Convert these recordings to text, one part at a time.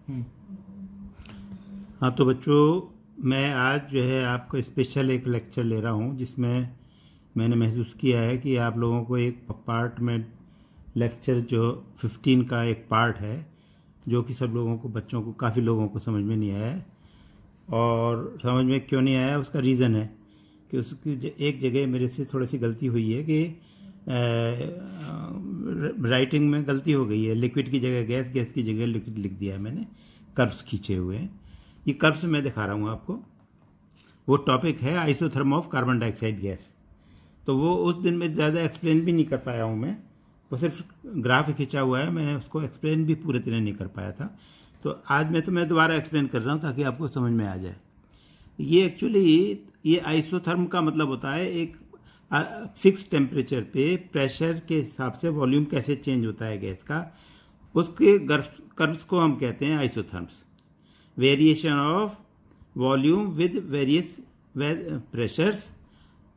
हाँ, तो बच्चों, मैं आज जो है आपको स्पेशल एक लेक्चर ले रहा हूँ जिसमें मैंने महसूस किया है कि आप लोगों को एक पार्ट में लेक्चर जो 15 का एक पार्ट है जो कि सब लोगों को, बच्चों को, काफ़ी लोगों को समझ में नहीं आया है। और समझ में क्यों नहीं आया, उसका रीज़न है कि उसकी एक जगह मेरे से थोड़ी सी गलती हुई है कि राइटिंग में गलती हो गई है। लिक्विड की जगह गैस, गैस की जगह लिक्विड लिख दिया है मैंने, कर्व्स खींचे हुए हैं। ये कर्व्स मैं दिखा रहा हूँ आपको। वो टॉपिक है isotherm of carbon dioxide gas. तो वो उस दिन में ज़्यादा एक्सप्लेन भी नहीं कर पाया हूँ मैं, वो सिर्फ ग्राफ खींचा हुआ है, मैंने उसको एक्सप्लेन भी पूरे तरह नहीं कर पाया था। तो आज मैं दोबारा एक्सप्लेन कर रहा हूँ ताकि आपको समझ में आ जाए। ये एक्चुअली ये आइसोथर्म का मतलब होता है एक फिक्स टेम्परेचर पे प्रेशर के हिसाब से वॉल्यूम कैसे चेंज होता है गैस का, उसके कर्व्स को हम कहते हैं isotherms. Variation of volume with various pressures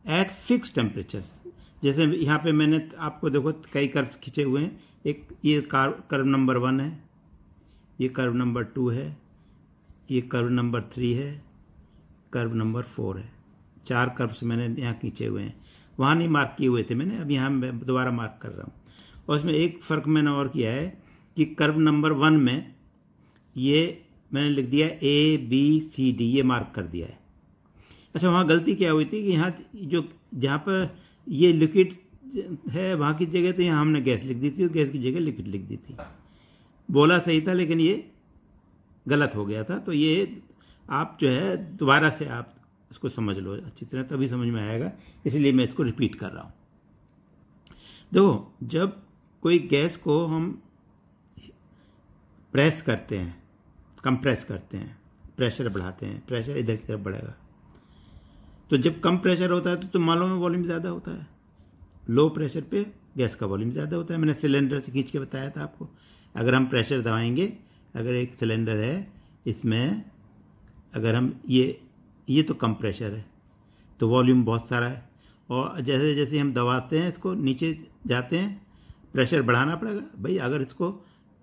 eight fix temperatures. जैसे यहाँ पे मैंने आपको देखो कई कर्व्स खींचे हुए हैं। एक ये कर्व नंबर 1 है, ये कर्व नंबर 2 है, ये कर्व नंबर 3 है, कर्व नंबर 4 है। 4 कर्व्स मैंने यहाँ खींचे हुए हैं, वहाँ नहीं मार्क किए हुए थे मैंने, अब यहाँ मैं दोबारा मार्क कर रहा हूँ। और इसमें एक फ़र्क मैंने और किया है कि कर्व नंबर 1 में ये मैंने लिख दिया ABCD, ये मार्क कर दिया है। अच्छा, वहाँ गलती क्या हुई थी कि यहाँ जहाँ पर ये लिक्विड है वहाँ की जगह तो यहाँ हमने गैस लिख दी थी और गैस की जगह लिक्विड लिख दी थी। बोला सही था लेकिन ये गलत हो गया था। तो ये आप जो है दोबारा से आप इसको समझ लो अच्छी तरह, तभी समझ में आएगा, इसलिए मैं इसको रिपीट कर रहा हूँ। देखो, जब कोई गैस को हम प्रेस करते हैं, कंप्रेस करते हैं, प्रेशर बढ़ाते हैं, प्रेशर इधर की तरफ बढ़ेगा। तो जब कम प्रेशर होता है तो मालूम है वॉल्यूम ज़्यादा होता है। लो प्रेशर पे गैस का वॉल्यूम ज़्यादा होता है। मैंने सिलेंडर से खींच के बताया था आपको। अगर हम प्रेशर दबाएंगे, अगर एक सिलेंडर है, इसमें अगर हम ये तो कम प्रेशर है तो वॉल्यूम बहुत सारा है, और जैसे जैसे हम दबाते हैं इसको नीचे जाते हैं, प्रेशर बढ़ाना पड़ेगा। भाई अगर इसको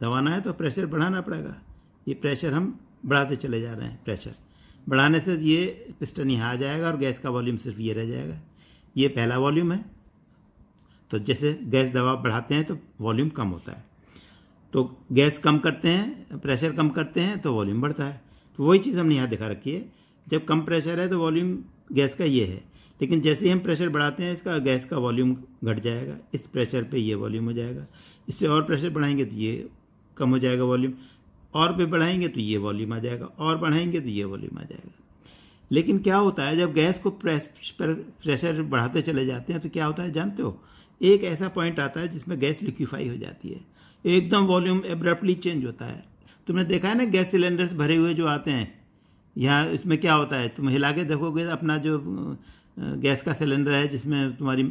दबाना है तो प्रेशर बढ़ाना पड़ेगा। ये प्रेशर हम बढ़ाते चले जा रहे हैं। प्रेशर बढ़ाने से ये पिस्टन यहाँ आ जाएगा और गैस का वॉल्यूम सिर्फ ये रह जाएगा। ये पहला वॉल्यूम है। तो जैसे गैस दबाव बढ़ाते हैं तो वॉल्यूम कम होता है, तो गैस कम करते हैं, प्रेशर कम करते हैं तो वॉल्यूम बढ़ता है। तो वही चीज़ हमने यहाँ दिखा रखी है। जब कम प्रेशर है तो वॉल्यूम गैस का ये है, लेकिन जैसे ही हम प्रेशर बढ़ाते हैं इसका गैस का वॉल्यूम घट जाएगा। इस प्रेशर पे ये वॉल्यूम हो जाएगा। इससे और प्रेशर बढ़ाएंगे तो ये कम हो जाएगा वॉल्यूम, और पे बढ़ाएंगे तो ये वॉल्यूम आ जाएगा, और बढ़ाएंगे तो ये वॉल्यूम आ जाएगा। लेकिन क्या होता है जब गैस को प्रेशर बढ़ाते चले जाते हैं तो क्या होता है जानते हो? एक ऐसा पॉइंट आता है जिसमें गैस लिक्विफाई हो जाती है, एकदम वॉल्यूम एब्रप्टली चेंज होता है। तुमने देखा है ना गैस सिलेंडर्स भरे हुए जो आते हैं यहाँ, इसमें क्या होता है, तुम हिला के देखोगे अपना जो गैस का सिलेंडर है जिसमें तुम्हारी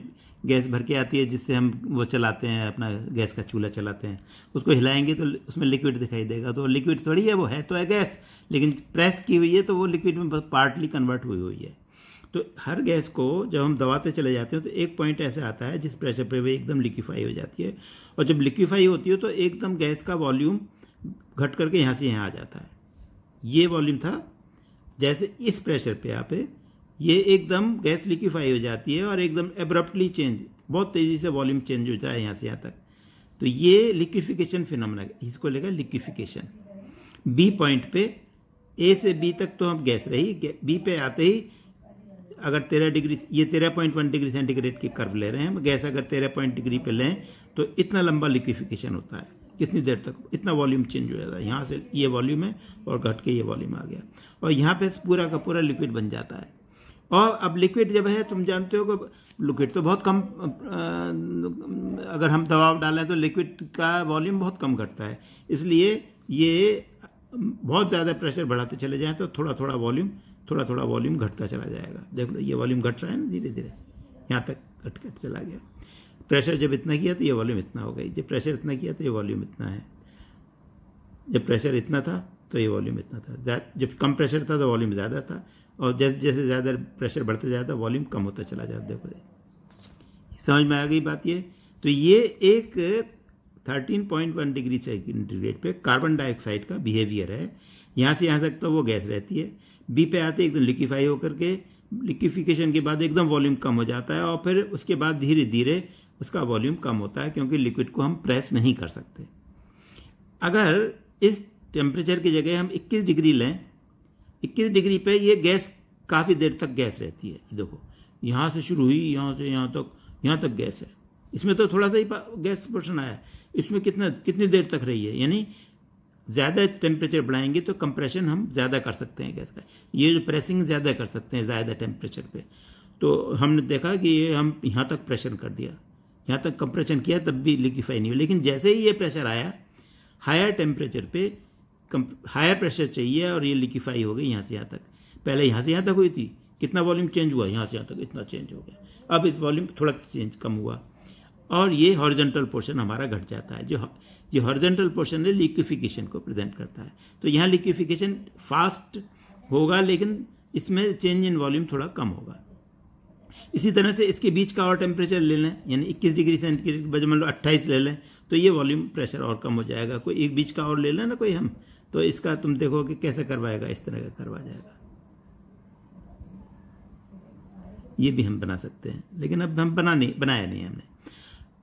गैस भर के आती है, जिससे हम वो चलाते हैं, अपना गैस का चूल्हा चलाते हैं, उसको हिलाएंगे तो उसमें लिक्विड दिखाई देगा। तो लिक्विड थोड़ी है, वो है तो है गैस, लेकिन प्रेस की हुई है तो वो लिक्विड में पार्टली कन्वर्ट हुई हुई है। तो हर गैस को जब हम दबाते चले जाते हैं तो एक पॉइंट ऐसा आता है जिस प्रेशर पे वो एकदम लिक्विफाई हो जाती है, और जब लिक्विफाई होती है तो एकदम गैस का वॉल्यूम घट करके यहाँ से यहाँ आ जाता है। ये वॉल्यूम था, जैसे इस प्रेशर पे आप ये एकदम गैस लिक्विफाई हो जाती है और एकदम एब्रप्टली चेंज, बहुत तेज़ी से वॉल्यूम चेंज हो जाए यहाँ से यहाँ तक। तो ये लिक्विफिकेशन फिनोमेना, इसको लेगा लिक्विफिकेशन। बी पॉइंट पे, ए से बी तक तो हम गैस रही, बी पे आते ही अगर 13 डिग्री, ये 13.1 डिग्री सेंटीग्रेड की कर्व ले रहे हैं, गैस अगर 13 डिग्री पे लें तो इतना लंबा लिक्विफिकेशन होता है। कितनी देर तक इतना वॉल्यूम चेंज हो जाता है। यहाँ से ये वॉल्यूम है और घट के ये वॉल्यूम आ गया, और यहाँ पे पूरा का पूरा लिक्विड बन जाता है। और अब लिक्विड जब है, तुम जानते हो कि लिक्विड तो बहुत कम, अगर हम दबाव डालें तो लिक्विड का वॉल्यूम बहुत कम घटता है। इसलिए ये बहुत ज़्यादा प्रेशर बढ़ाते चले जाएं तो थोड़ा थोड़ा वॉल्यूम घटता चला जाएगा। देख लो ये वॉल्यूम घट रहा है ना, धीरे धीरे यहाँ तक घट के चला गया। प्रेशर जब इतना किया तो ये वॉल्यूम इतना हो गई, जब प्रेशर इतना किया तो ये वॉल्यूम इतना है, जब प्रेशर इतना था तो ये वॉल्यूम इतना था। जब कम प्रेशर था तो वॉल्यूम ज़्यादा था, और जैसे जैसे ज़्यादा प्रेशर बढ़ते जाता वॉल्यूम कम होता चला जाता। देखो समझ में आ गई बात ये। तो ये एक 13.1 डिग्री सेंटीग्रेड पे कार्बन डाइऑक्साइड का बिहेवियर है। यहाँ से यहाँ तक तो वो गैस रहती है। बी पे आते एकदम लिक्विफाई होकर के, लिक्विफिकेशन के बाद एकदम वॉल्यूम कम हो जाता है और फिर उसके बाद धीरे धीरे उसका वॉल्यूम कम होता है, क्योंकि लिक्विड को हम प्रेस नहीं कर सकते। अगर इस टेम्परेचर की जगह हम 21 डिग्री लें, 21 डिग्री पे ये गैस काफ़ी देर तक गैस रहती है। देखो यहाँ से शुरू हुई, यहाँ से यहाँ तक गैस है। इसमें तो थोड़ा सा ही गैस पोर्शन आया है, इसमें कितनी देर तक रही है। यानी ज़्यादा टेम्परेचर बढ़ाएंगे तो कंप्रेशन हम ज़्यादा कर सकते हैं गैस का, ये जो प्रेसिंग ज़्यादा कर सकते हैं ज़्यादा टेम्परेचर पे। तो हमने देखा कि ये हम यहाँ तक प्रेशर कर दिया, यहाँ तक कंप्रेशन किया, तब भी लिक्विफाई नहीं हुआ। लेकिन जैसे ही ये प्रेशर आया हायर टेम्परेचर पे, हायर प्रेशर चाहिए और ये लिक्विफाई हो गई यहाँ से यहाँ तक। पहले यहाँ से यहाँ तक हुई थी, कितना वॉल्यूम चेंज हुआ, यहाँ से यहाँ तक इतना चेंज हो गया। अब इस वॉल्यूम थोड़ा चेंज कम हुआ और ये हॉरिजॉन्टल पोर्शन हमारा घट जाता है। जो हॉरिजॉन्टल पोर्शन है लिक्विफिकेशन को प्रेजेंट करता है। तो यहाँ लिक्विफिकेशन फास्ट होगा, लेकिन इसमें चेंज इन वॉल्यूम थोड़ा कम होगा। इसी तरह से इसके बीच का और टेम्परेचर ले लें, यानी 21 डिग्री सेंटीग्रेड के बजाय मान लो 28 ले लें, तो ये वॉल्यूम प्रेशर और कम हो जाएगा। कोई एक बीच का और ले लें ना कोई हम, तो इसका तुम देखो कि कैसे करवाएगा, इस तरह का करवा जाएगा। ये भी हम बना सकते हैं, लेकिन अब हम बनाया नहीं हमने।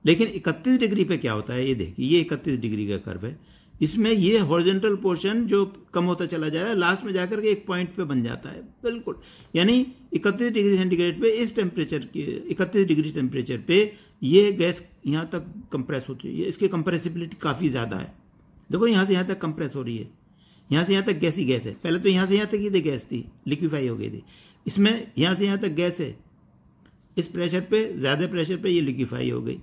लेकिन 31 डिग्री पे क्या होता है, ये देखिए, ये 31 डिग्री का कर्व है। इसमें ये हॉरिजॉन्टल पोर्शन जो कम होता चला जा रहा है, लास्ट में जाकर के एक पॉइंट पे बन जाता है बिल्कुल। यानी 31 डिग्री सेंटीग्रेड पे इस टेम्परेचर के 31 डिग्री टेम्परेचर पे ये गैस यहाँ तक कंप्रेस होती है। इसकी कंप्रेसिबिलिटी काफ़ी ज़्यादा है। देखो यहाँ से यहाँ तक कंप्रेस हो रही है, यहाँ से यहाँ तक गैस ही गैस है। पहले तो यहाँ से यहाँ तक ही गैस थी, लिक्विफाई हो गई थी। इसमें यहाँ से यहाँ तक गैस है, इस प्रेशर पे, ज़्यादा प्रेशर पे ये लिक्विफाई हो गई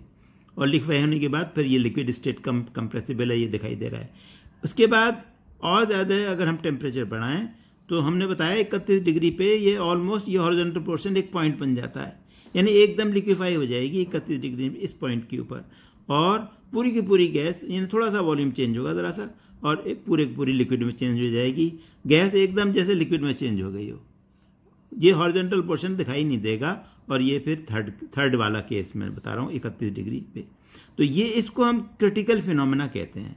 और लिक्विफाई होने के बाद फिर ये लिक्विड स्टेट कंप्रेसिबल है, ये दिखाई दे रहा है। उसके बाद और ज़्यादा अगर हम टेम्परेचर बढ़ाएं तो हमने बताया 31 डिग्री पे ये ऑलमोस्ट ये हॉरिजॉन्टल पोर्शन एक पॉइंट बन जाता है, यानी एकदम लिक्विफाई हो जाएगी 31 डिग्री इस पॉइंट के ऊपर, और पूरी की पूरी गैस, यानी थोड़ा सा वॉल्यूम चेंज होगा ज़रा सा, और एक पूरे की पूरी लिक्विड में चेंज हो जाएगी। गैस एकदम जैसे लिक्विड में चेंज हो गई हो। ये हॉरिजॉन्टल पोर्शन दिखाई नहीं देगा, और ये फिर थर्ड वाला केस मैं बता रहा हूँ 31 डिग्री पे। तो ये इसको हम क्रिटिकल फिनोमेना कहते हैं।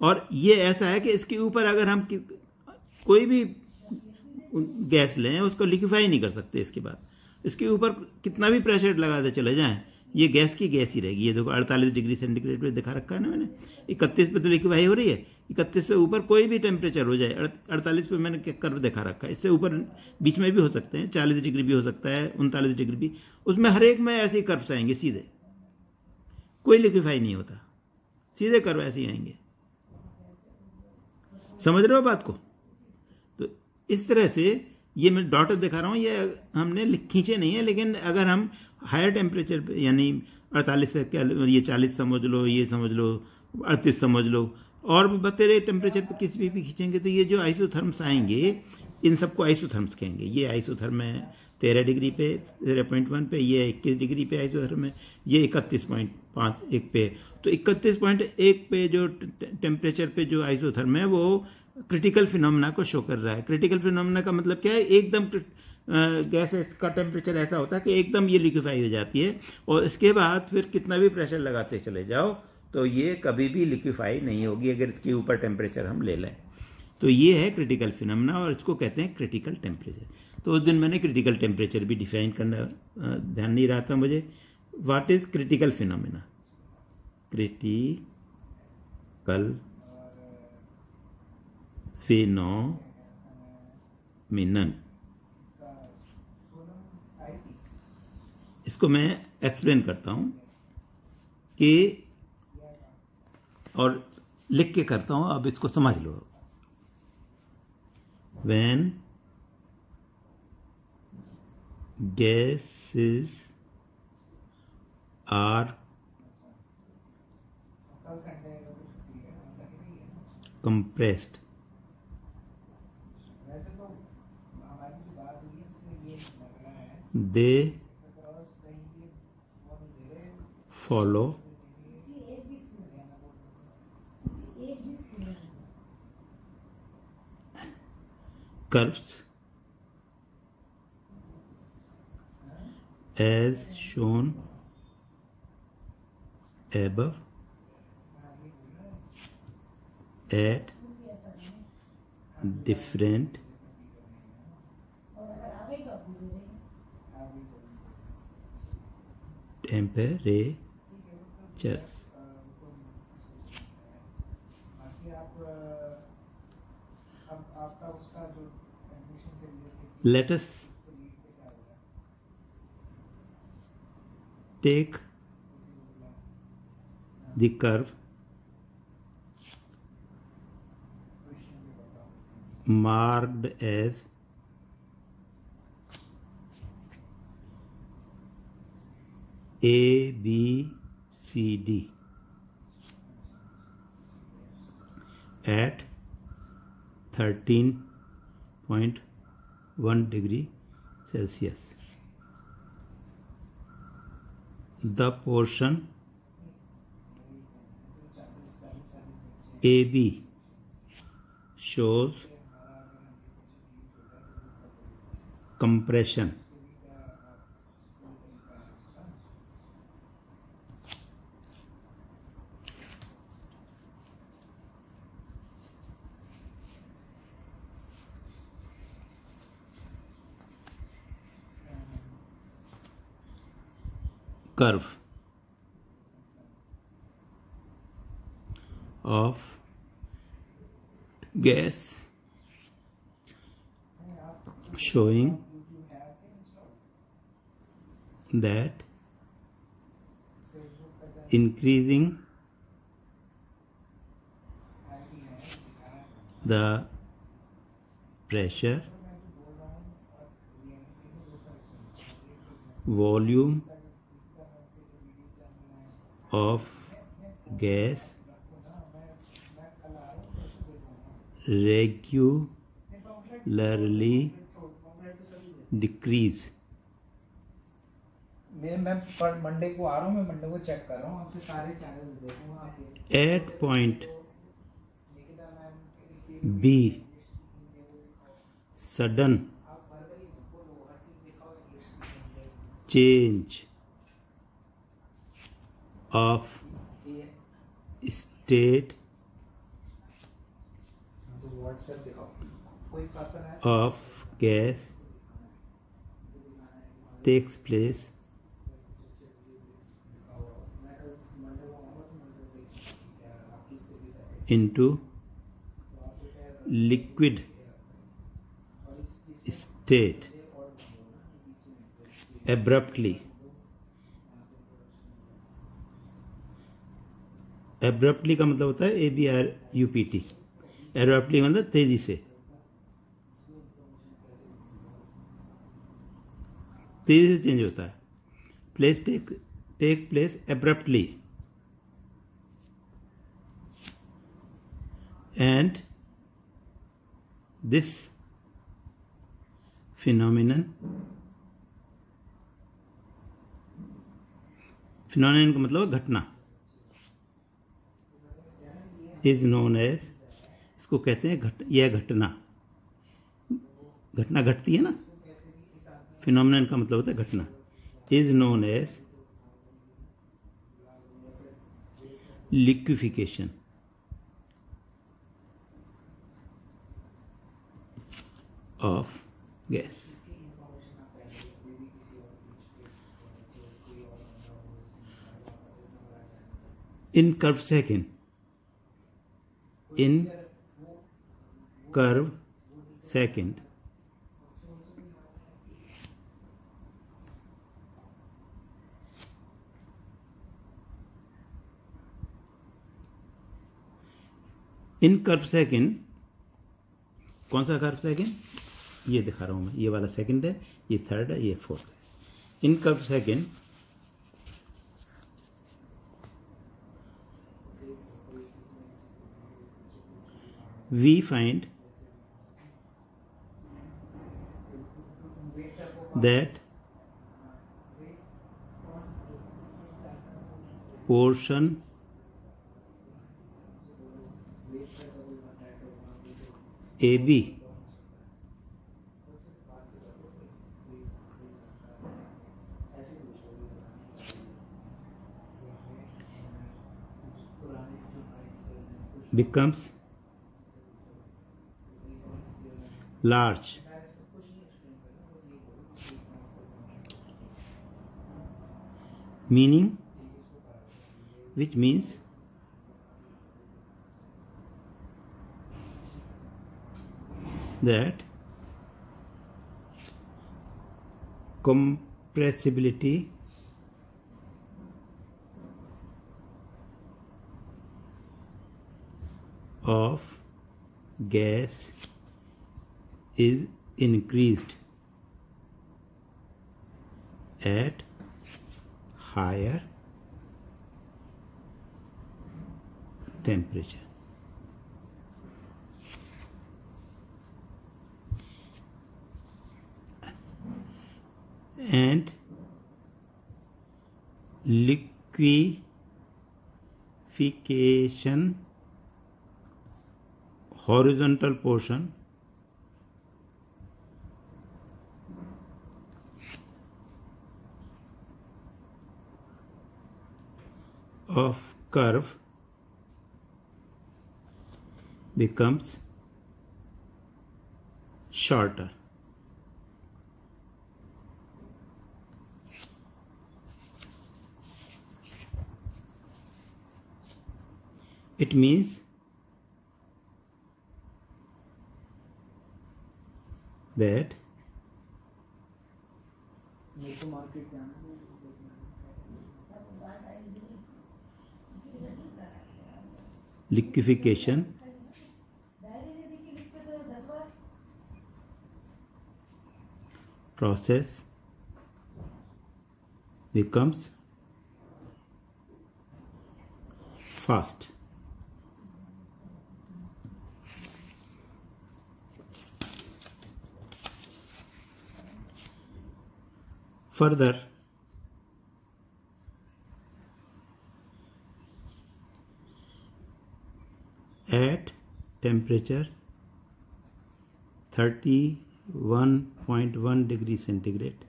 और ये ऐसा है कि इसके ऊपर अगर हम कोई भी गैस लें उसको लिक्विफाई नहीं कर सकते। इसके बाद इसके ऊपर कितना भी प्रेशर लगाते चले जाएं, ये गैस की गैस ही रहेगी। ये देखो 48 डिग्री सेंटीग्रेड पे दिखा रखा है ना मैंने, 31 पे तो लिक्विफाई हो रही है। 31 से ऊपर कोई भी टेम्परेचर हो जाए, 48 पे मैंने कर्व दिखा रखा है, इससे ऊपर बीच में भी हो सकते हैं, 40 डिग्री भी हो सकता है, 39 डिग्री भी, उसमें हर एक में ऐसे ही कर्व्स आएंगे सीधे, कोई लिक्विफाई नहीं होता, सीधे कर्व ऐसे ही आएंगे। समझ रहे हो बात को? तो इस तरह से ये मैं डॉट दिखा रहा हूँ, ये हमने खींचे नहीं है, लेकिन अगर हम हायर टेम्परेचर पे, यानी 48 से क्या, ये 40 समझ लो, ये समझ लो 38 समझ लो, और भी बतेरे टेम्परेचर पे किसी भी खींचेंगे तो ये जो आइसोथर्म्स आएंगे, इन सबको आइसोथर्म्स कहेंगे। ये आइसोथर्म है 13 डिग्री पे, 13.1 पे, ये 21 डिग्री पे आइसोथर्म है, ये 31.51 पे। तो 31.1 पे जो टेम्परेचर पे जो आइसोथर्म है वो क्रिटिकल फिनोमेना को शो कर रहा है। क्रिटिकल फिनोमेना का मतलब क्या है? एकदम गैस का टेम्परेचर ऐसा होता है कि एकदम ये लिक्विफाई हो जाती है, और इसके बाद फिर कितना भी प्रेशर लगाते चले जाओ तो ये कभी भी लिक्विफाई नहीं होगी अगर इसके ऊपर टेम्परेचर हम ले लें। तो ये है क्रिटिकल फिनोमेना, और इसको कहते हैं क्रिटिकल टेम्परेचर। तो उस दिन मैंने क्रिटिकल टेम्परेचर भी डिफाइन करना ध्यान नहीं रहा था मुझे। What is critical phenomena? Critical phenomenon, इसको मैं एक्सप्लेन करता हूं कि, और लिख के करता हूं, अब इसको समझ लो। When gases are compressed, they follow curves as shown above, at different temperatures. Let us take the curve marked as A, B, C, D at 13.1 degree Celsius. The portion AB shows compression. Curve of gas showing that increasing the pressure, volume of gas regularly decrease. मैं पर Monday को आ रहा हूँ, मैं Monday को check कर रहा हूँ, आपसे सारे चैनल देखूंगा। At point B, sudden change of state of gas takes place into liquid state abruptly. Abruptly का मतलब होता है ABRUPT. एब्रप्टली मतलब तेजी से, तेजी से चेंज होता है. Place take place abruptly and this phenomenon का मतलब घटना इज नोन एज, इसको कहते हैं यह घटना घटती है ना. फिनोमिनन का मतलब होता है घटना. Is known as liquefaction. Of gas. in curve second कौन सा कर्व सेकंड? ये दिखा रहा हूं मैं. ये वाला सेकंड है, ये थर्ड है, ये फोर्थ है. इन curve second we find that portion AB becomes large, meaning, which means that compressibility of gas is increased at higher temperature. And liquefaction horizontal portion of curve becomes shorter. It means that liquefaction process becomes fast. Further, at temperature 31.1 degree centigrade,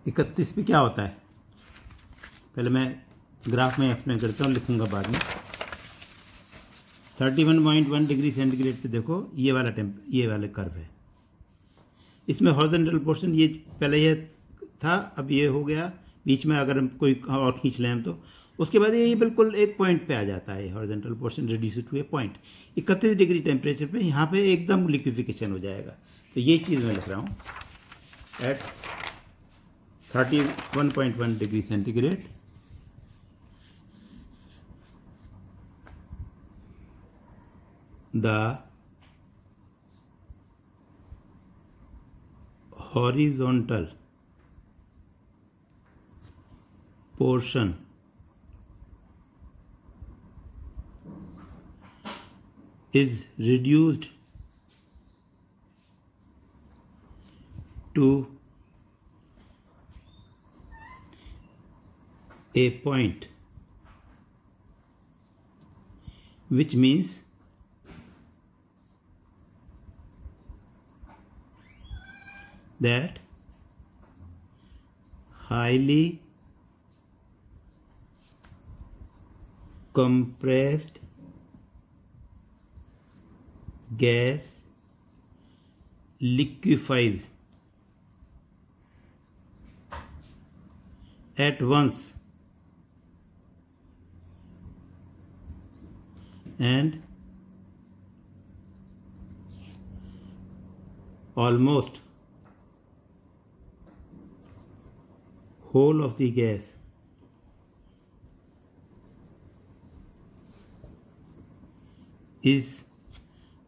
इकतीस पे क्या होता है, पहले मैं graph में explain करता हूँ, लिखूंगा बाद में। 31.1 डिग्री सेंटीग्रेड पे देखो ये वाला कर्व है, इसमें हॉरिजॉन्टल पोर्शन ये पहले ये था, अब ये हो गया बीच में, अगर हम कोई और खींच लें हम तो उसके बाद ये बिल्कुल एक पॉइंट पे आ जाता है, horizontal portion reduce to a point. 31 degree temperature पे यहाँ पे एकदम लिक्विफिकेशन हो जाएगा। तो ये चीज़ मैं लिख रहा हूँ, at 31.1 degree centigrade the horizontal portion is reduced to a point, which means that highly compressed gas liquefies at once and almost whole of the gas is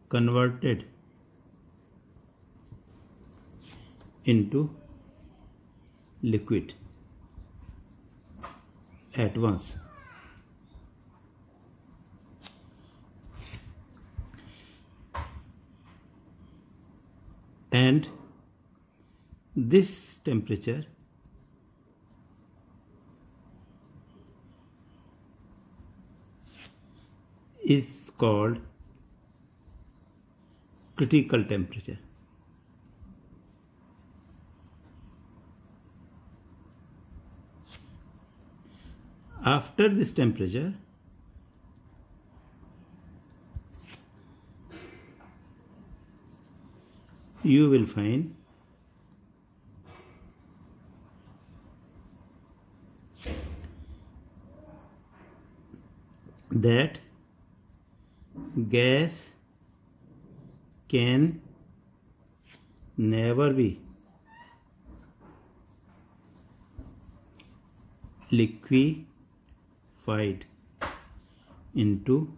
converted into liquid at once. And this temperature is called critical temperature. After this temperature, you will find that gas can never be liquefied into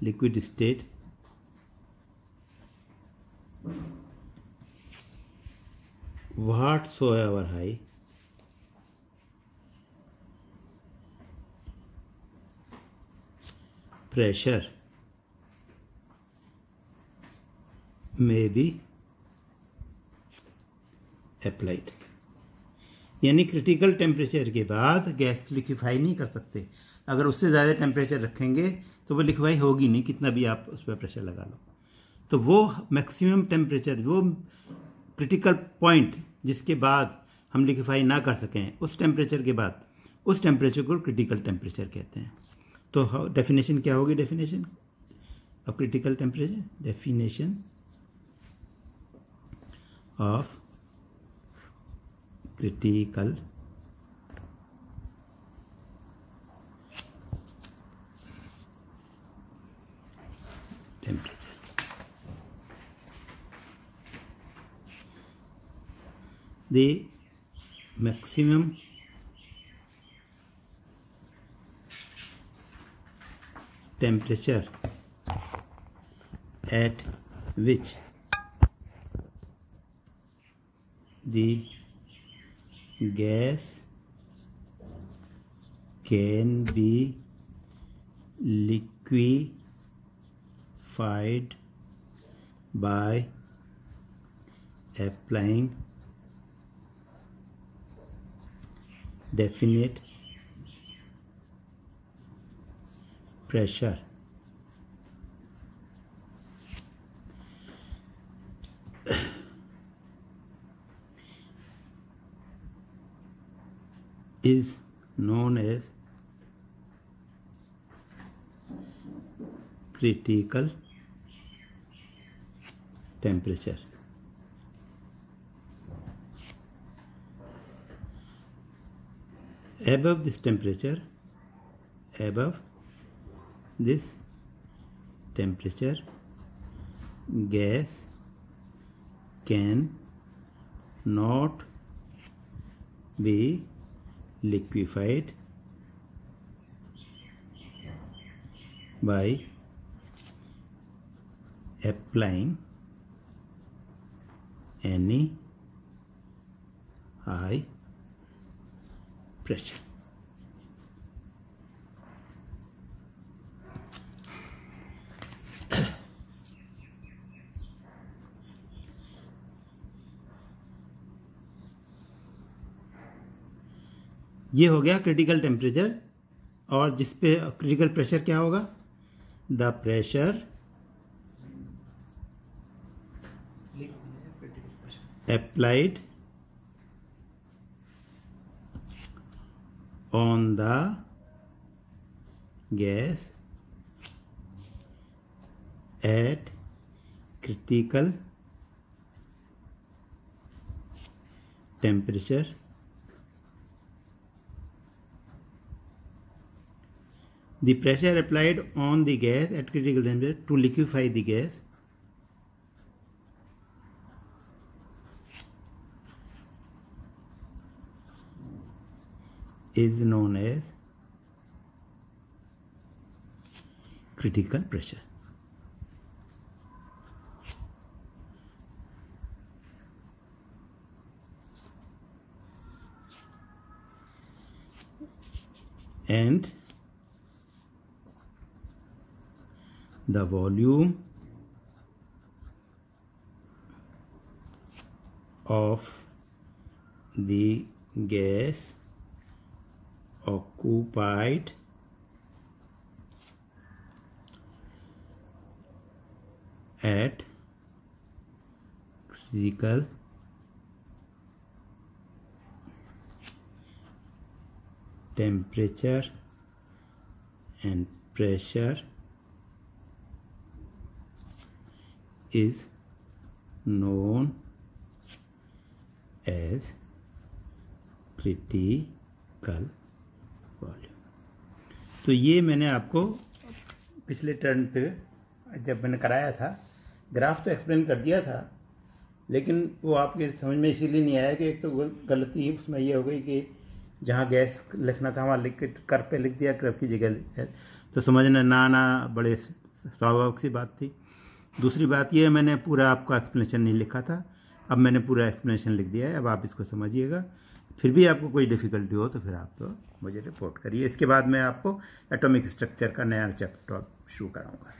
liquid state whatsoever high pressure may be applied। यानी critical temperature के बाद gas liquefy नहीं कर सकते। अगर उससे ज़्यादा temperature रखेंगे तो वो लिक्विफाई होगी नहीं, कितना भी आप उस पर प्रेशर लगा लो। तो वो मैक्सिमम टेम्परेचर, वो क्रिटिकल पॉइंट जिसके बाद हम लिक्विफाई ना कर सकें, उस टेम्परेचर के बाद, उस टेम्परेचर को क्रिटिकल टेम्परेचर कहते हैं। तो डेफिनेशन क्या होगी? Definition of critical temperature, definition of critical temperature. The maximum temperature at which the gas can be liquefied by applying definite pressure is known as critical temperature. Above this temperature, gas can not be liquefied by applying any high pressure. ये हो गया critical temperature. और जिस पे critical pressure क्या होगा? The pressure applied on the gas at critical temperature the pressure applied on the gas at critical temperature to liquefy the gas is known as critical pressure. And the volume of the gas occupied at critical temperature and pressure is known as critical volume। तो ये मैंने आपको पिछले turn पे जब मैंने कराया था ग्राफ तो एक्सप्लेन कर दिया था, लेकिन वो आपके समझ में इसीलिए नहीं आया कि एक तो गलती उसमें ये हो गई कि जहाँ गैस लिखना था वहाँ लिख के कर पे लिख दिया, कर की जगह तो समझना ना बड़े स्वाभाविक सी बात थी। दूसरी बात ये मैंने पूरा आपका एक्सप्लेनेशन नहीं लिखा था, अब मैंने पूरा एक्सप्लेनेशन लिख दिया है, अब आप इसको समझिएगा। फिर भी आपको कोई डिफ़िकल्टी हो तो फिर आप तो मुझे रिपोर्ट करिए। इसके बाद मैं आपको एटॉमिक स्ट्रक्चर का नया चैप्टर शुरू कराऊंगा।